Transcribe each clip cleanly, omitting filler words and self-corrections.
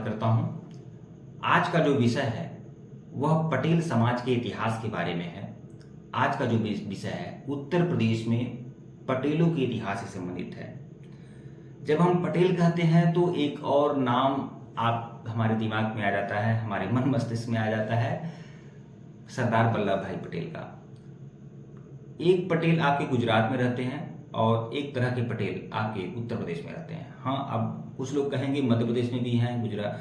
स्वागत करता हूं। आज का जो विषय है वह पटेल समाज के इतिहास के बारे में है। आज का जो विषय है उत्तर प्रदेश में पटेलों के इतिहास से संबंधित है। जब हम पटेल कहते हैं तो एक और नाम आप हमारे दिमाग में आ जाता है, हमारे मन मस्तिष्क में आ जाता है, सरदार वल्लभ भाई पटेल का। एक पटेल आपके गुजरात में रहते हैं और एक तरह के पटेल आपके उत्तर प्रदेश में रहते हैं। हाँ, अब कुछ लोग कहेंगे मध्य प्रदेश में भी हैं, गुजरात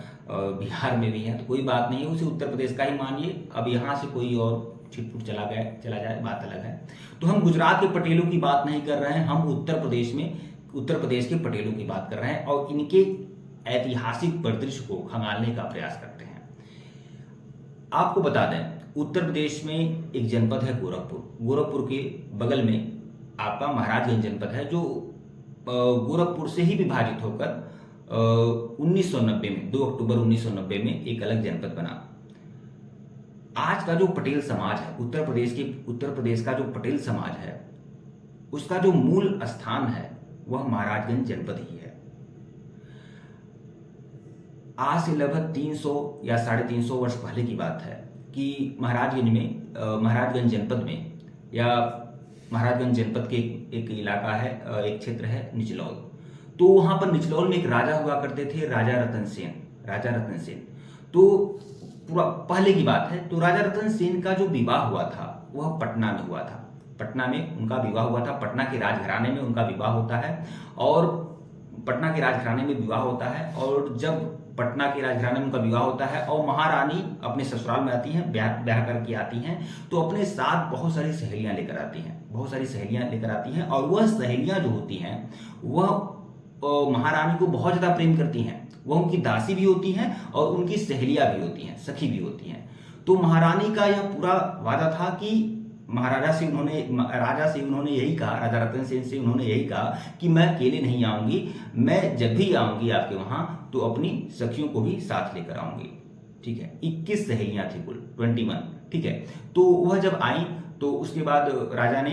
बिहार में भी हैं, तो कोई बात नहीं है, उसे उत्तर प्रदेश का ही मानिए। अब यहाँ से कोई और छिटपुट चला जाए बात अलग है। तो हम गुजरात के पटेलों की बात नहीं कर रहे हैं, हम उत्तर प्रदेश के पटेलों की बात कर रहे हैं और इनके ऐतिहासिक परिदृश्य को खंगालने का प्रयास करते हैं। आपको बता दें, उत्तर प्रदेश में एक जनपद है गोरखपुर के बगल में आपका महाराजगंज जनपद है, जो गोरखपुर से ही विभाजित होकर 1990 में 2 अक्टूबर 1990 में एक अलग जनपद बना। आज का जो पटेल समाज है उत्तर प्रदेश का जो पटेल समाज है, उसका जो मूल स्थान है वह महाराजगंज जनपद ही है। आज से लगभग 300 या 350 वर्ष पहले की बात है कि महाराजगंज जनपद में या महाराजगंज जनपद के एक इलाका है, एक क्षेत्र है निचलौल। तो वहां पर निचलौल में एक राजा हुआ करते थे, राजा रतन सेन। तो पूरा पहले की बात है। तो राजा रतन सेन का जो विवाह हुआ था वह पटना में हुआ था। पटना में उनका विवाह हुआ था, पटना के राजघराने में उनका विवाह होता है। और पटना के राजघराने में विवाह होता है और जब पटना के राजघराने में उनका विवाह होता है और महारानी अपने ससुराल में आती हैं, ब्याह करके आती हैं, तो अपने साथ बहुत सारी सहेलियां लेकर आती हैं। और वह सहेलियां जो होती हैं वह महारानी को बहुत ज़्यादा प्रेम करती हैं। वह उनकी दासी भी होती हैं और उनकी सहेलियां भी होती हैं, सखी भी होती हैं। तो महारानी का यह पूरा वादा था कि राजा से उन्होंने यही कहा, राजा रतन सेन से उन्होंने यही कहा कि मैं अकेले नहीं आऊंगी, मैं जब भी आऊंगी आपके वहां तो अपनी सखियों को भी साथ लेकर आऊंगी। ठीक है, 21 सहेलियां थी कुल, 21। ठीक है, तो वह जब आई तो उसके बाद राजा ने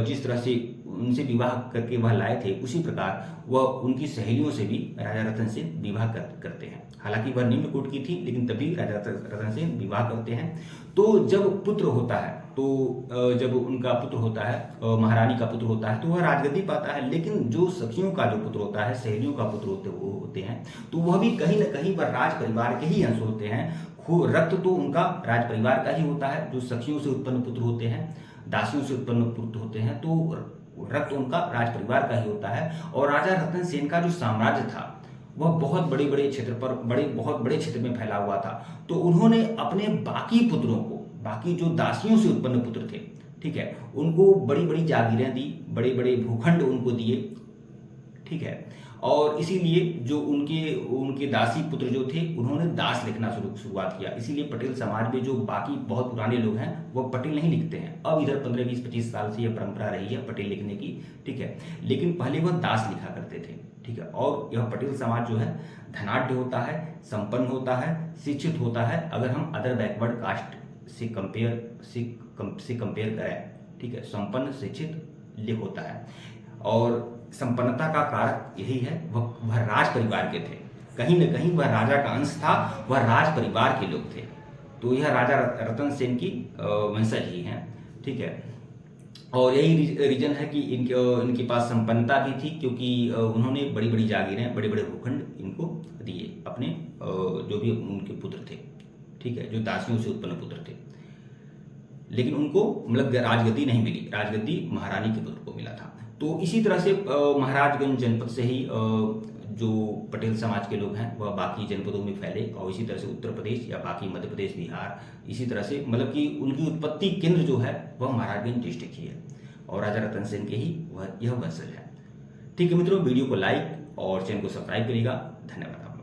जिस तरह से उनसे विवाह करके वह लाए थे, उसी प्रकार वह उनकी सहेलियों से भी राजा रतन सेन विवाह करते हैं। हालांकि वह निम्न कोटि की थी, लेकिन तभी राजा रतन सेन विवाह करते हैं। तो जब पुत्र होता है, तो जब उनका पुत्र होता है, महारानी का पुत्र होता है, तो वह राजगद्दी पाता है। लेकिन जो सखियों का जो पुत्र होता है, सहेलियों का पुत्र होते हैं, तो वह भी कहीं ना कहीं वह राज परिवार के ही अंश होते हैं। रक्त तो उनका राज परिवार का ही होता है। जो सखियों से उत्पन्न पुत्र होते हैं, दासियों से उत्पन्न पुत्र होते हैं, तो रक्त उनका राज परिवार का ही होता है। और राजा रतन सेन का जो साम्राज्य था वह बहुत बड़े क्षेत्र में फैला हुआ था। तो उन्होंने अपने बाकी जो दासियों से उत्पन्न पुत्र थे, ठीक है, उनको बड़ी बड़ी जागीरें दी, बड़े बड़े भूखंड उनको दिए। ठीक है, और इसीलिए जो उनके दासी पुत्र जो थे, उन्होंने दास लिखना शुरुआत किया। इसीलिए पटेल समाज में जो बाकी बहुत पुराने लोग हैं वह पटेल नहीं लिखते हैं। अब इधर 15, 20, 25 साल से यह परंपरा रही है पटेल लिखने की। ठीक है, लेकिन पहले वह दास लिखा करते थे। ठीक है, और यह पटेल समाज जो है धनाढ्य होता है, संपन्न होता है, शिक्षित होता है। अगर हम अदर बैकवर्ड कास्ट से कंपेयर करें, ठीक है, संपन्न शिक्षित होता है। और संपन्नता का कारक यही है, वह राज परिवार के थे। कहीं न कहीं वह राजा का अंश था, वह राज परिवार के लोग थे। तो यह राजा रतन सेन की वंशज ही हैं। ठीक है, और यही रीजन है कि इनके पास संपन्नता भी थी, क्योंकि उन्होंने बड़ी बड़ी जागीरें, बड़े बड़े भूखंड इनको दिए, अपने जो भी उनके पुत्र थे। ठीक है, जो दासियों से उत्पन्न पुत्र थे। लेकिन उनको मतलब राजगद्दी नहीं मिली, राजगद्दी महारानी के पुत्र को मिला था। तो इसी तरह से महाराजगंज जनपद से ही जो पटेल समाज के लोग हैं वह बाकी जनपदों में फैले, और इसी तरह से उत्तर प्रदेश या बाकी मध्य प्रदेश, बिहार, इसी तरह से मतलब कि उनकी उत्पत्ति केंद्र जो है वह महाराजगंज डिस्ट्रिक्ट ही है और राजा रतन सेन के ही यह वंशज है। ठीक है मित्रों, वीडियो को लाइक और चैनल को सब्सक्राइब करिएगा। धन्यवाद।